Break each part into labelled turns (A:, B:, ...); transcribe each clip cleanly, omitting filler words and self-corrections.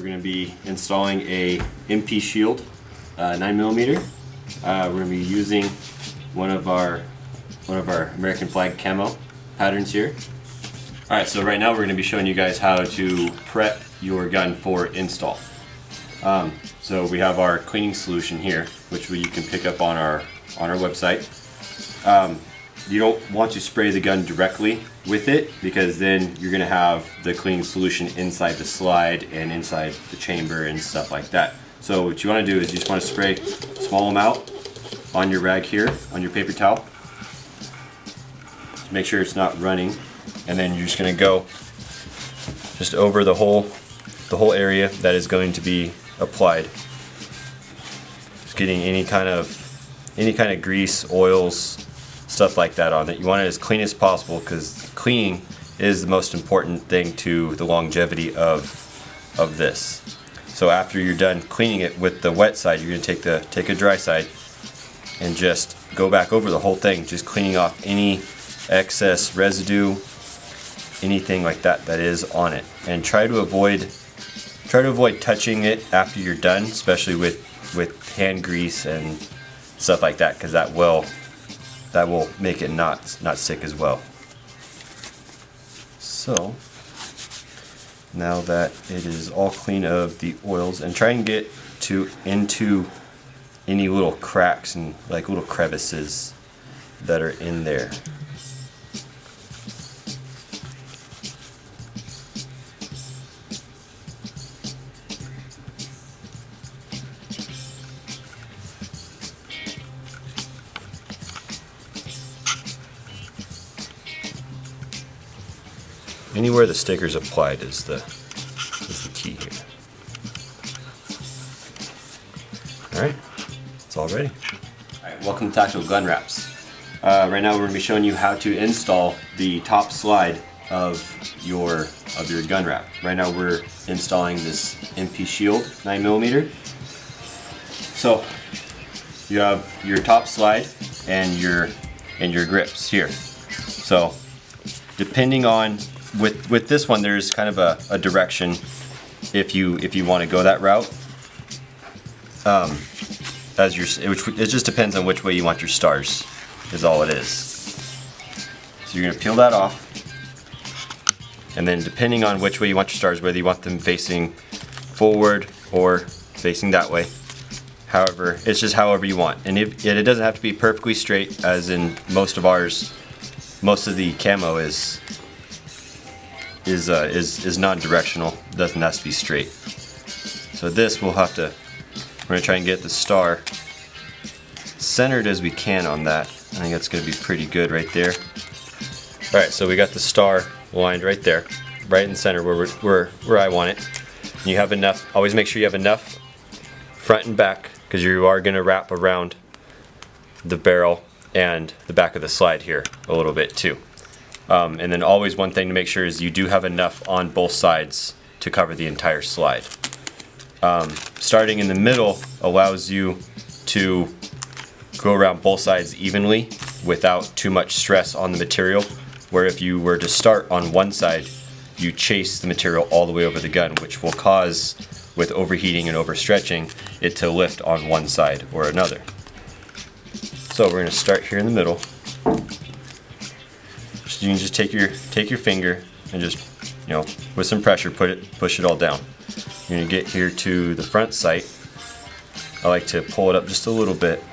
A: going to be installing a MP Shield 9mm. We're going to be using one of our American flag camo patterns here. Alright, so right now we're going to be showing you guys how to prep your gun for install. So we have our cleaning solution here, which you can pick up on our website. You don't want to spray the gun directly with it, because then you're going to have the cleaning solution inside the slide and inside the chamber and stuff like that. So what you want to do is you just want to spray a small amount on your rag here, on your paper towel. Just make sure it's not running, and then you're just going to go just over the whole area that is going to be applied. Just getting any kind of grease, oils, stuff like that on it. You want it as clean as possible, because cleaning is the most important thing to the longevity of this. So after you're done cleaning it with the wet side, you're going to take a dry side and just go back over the whole thing, just cleaning off any excess residue, anything like that is on it. And try to avoid touching it after you're done, especially with hand grease and stuff like that, because that will make it not stick as well. So now that it is all clean of the oils, and try and get into any little cracks and like little crevices that are in there. Anywhere the sticker's applied is the key here. Alright, it's all ready. Alright, welcome to Tactical Gun Wraps. Right now we're going to be showing you how to install the top slide of your gun wrap. Right now we're installing this MP Shield 9mm. So you have your top slide and your grips here. So depending on with this one, there's kind of a direction if you want to go that route. It just depends on which way you want your stars, is all it is. So you're going to peel that off, and then depending on which way you want your stars, whether you want them facing forward or facing that way, however, it's just however you want. And it doesn't have to be perfectly straight, as in most of the camo is non-directional. It doesn't have to be straight. So this we're going to try and get the star centered as we can on that. I think that's going to be pretty good right there. Alright, so we got the star lined right there, right in the center where I want it. And you have enough, always make sure you have enough front and back, because you are going to wrap around the barrel and the back of the slide here a little bit too. And then always one thing to make sure is you do have enough on both sides to cover the entire slide. Starting in the middle allows you to go around both sides evenly without too much stress on the material, where if you were to start on one side, you chase the material all the way over the gun, which will cause, with overheating and overstretching, it to lift on one side or another. So we're going to start here in the middle. You can just take your finger and just, with some pressure, push it all down. You're going to get here to the front sight. I like to pull it up just a little bit,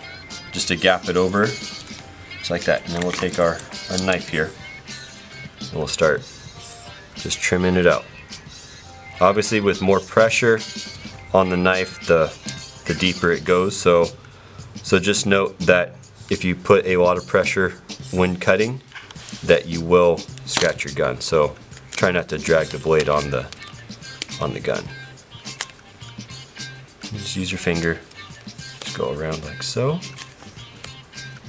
A: just to gap it over, just like that. And then we'll take our knife here, and we'll start just trimming it out. Obviously, with more pressure on the knife, the deeper it goes. So just note that if you put a lot of pressure when cutting, that you will scratch your gun. So try not to drag the blade on the gun. Just use your finger, just go around like so.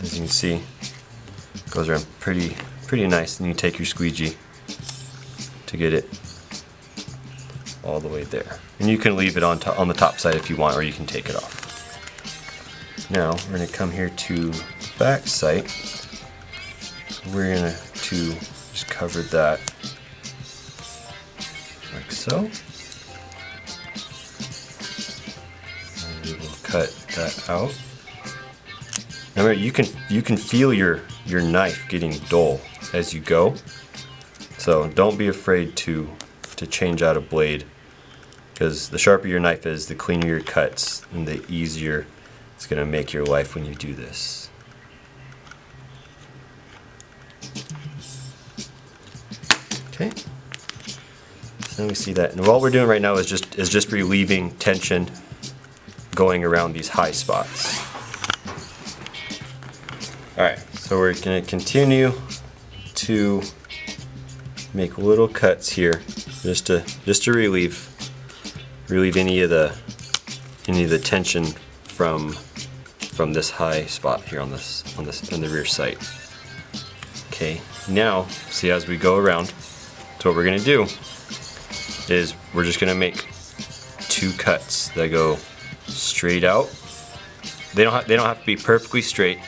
A: As you can see, it goes around pretty nice. And you take your squeegee to get it all the way there. And you can leave it on the top side if you want, or you can take it off. Now we're going to come here to the back sight. We're going to just cover that like so. cut that out. Remember, you can feel your knife getting dull as you go. So don't be afraid to change out a blade, because the sharper your knife is, the cleaner your cuts and the easier it's going to make your life when you do this. Okay. So we see that, and all we're doing right now is just relieving tension going around these high spots. Alright, so we're going to continue to make little cuts here just to relieve any of the tension from this high spot here on the rear sight. Okay, now see, as we go around, so what we're going to do is we're just going to make 2 cuts that go straight out. They don't have to be perfectly straight.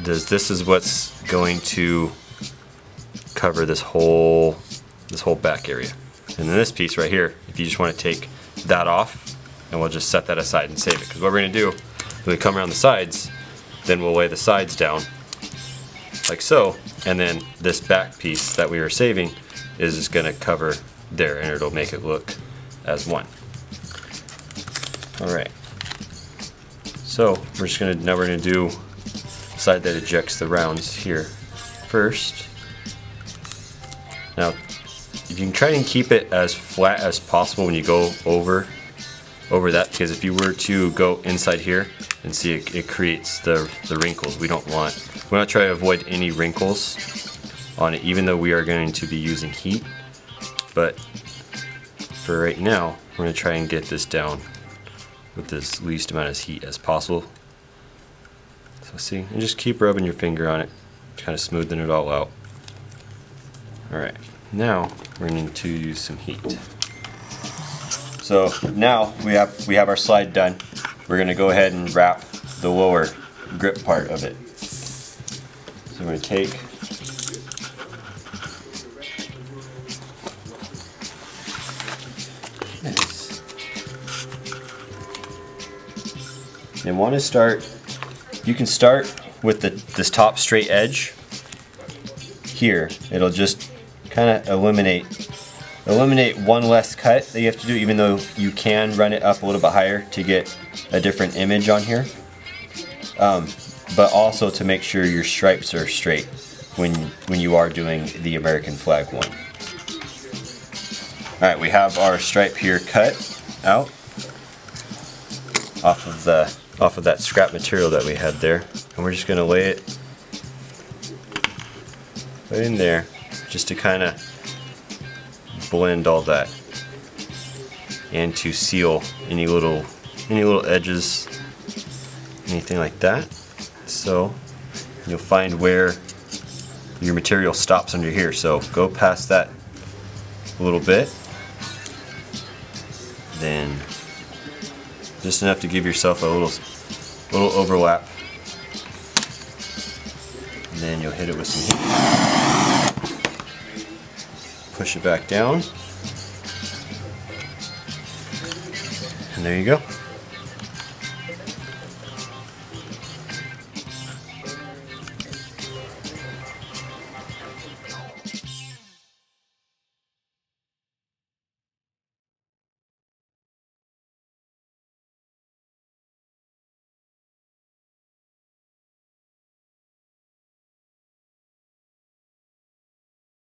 A: This is what's going to cover this whole back area. And then this piece right here, if you just want to take that off, and we'll just set that aside and save it. Because what we're going to do, when we come around the sides, then we'll lay the sides down like so, and then this back piece that we were saving is just going to cover there, and it'll make it look as one. Alright, so we're going to do side that ejects the rounds here first. Now, if you can try and keep it as flat as possible when you go over that, because if you were to go inside here and see it creates the wrinkles. We don't want to try to avoid any wrinkles on it, even though we are going to be using heat. But for right now, we're going to try and get this down with this least amount of heat as possible. So see, and just keep rubbing your finger on it, kind of smoothing it all out. Alright, now we're going to use some heat. So now we have our slide done. We're going to go ahead and wrap the lower grip part of it. So we're going to take this. And want to start, you can start with this top straight edge here. It'll just kind of eliminate one less cut that you have to do, even though you can run it up a little bit higher to get a different image on here. But also to make sure your stripes are straight when you are doing the American flag one. Alright, we have our stripe here cut out off of that scrap material that we had there, and we're just going to lay it right in there just to kind of blend all that and to seal any little edges, anything like that. So you'll find where your material stops under here, so go past that a little bit, then just enough to give yourself a little overlap, and then you'll hit it with some heat. Push it back down, and there you go.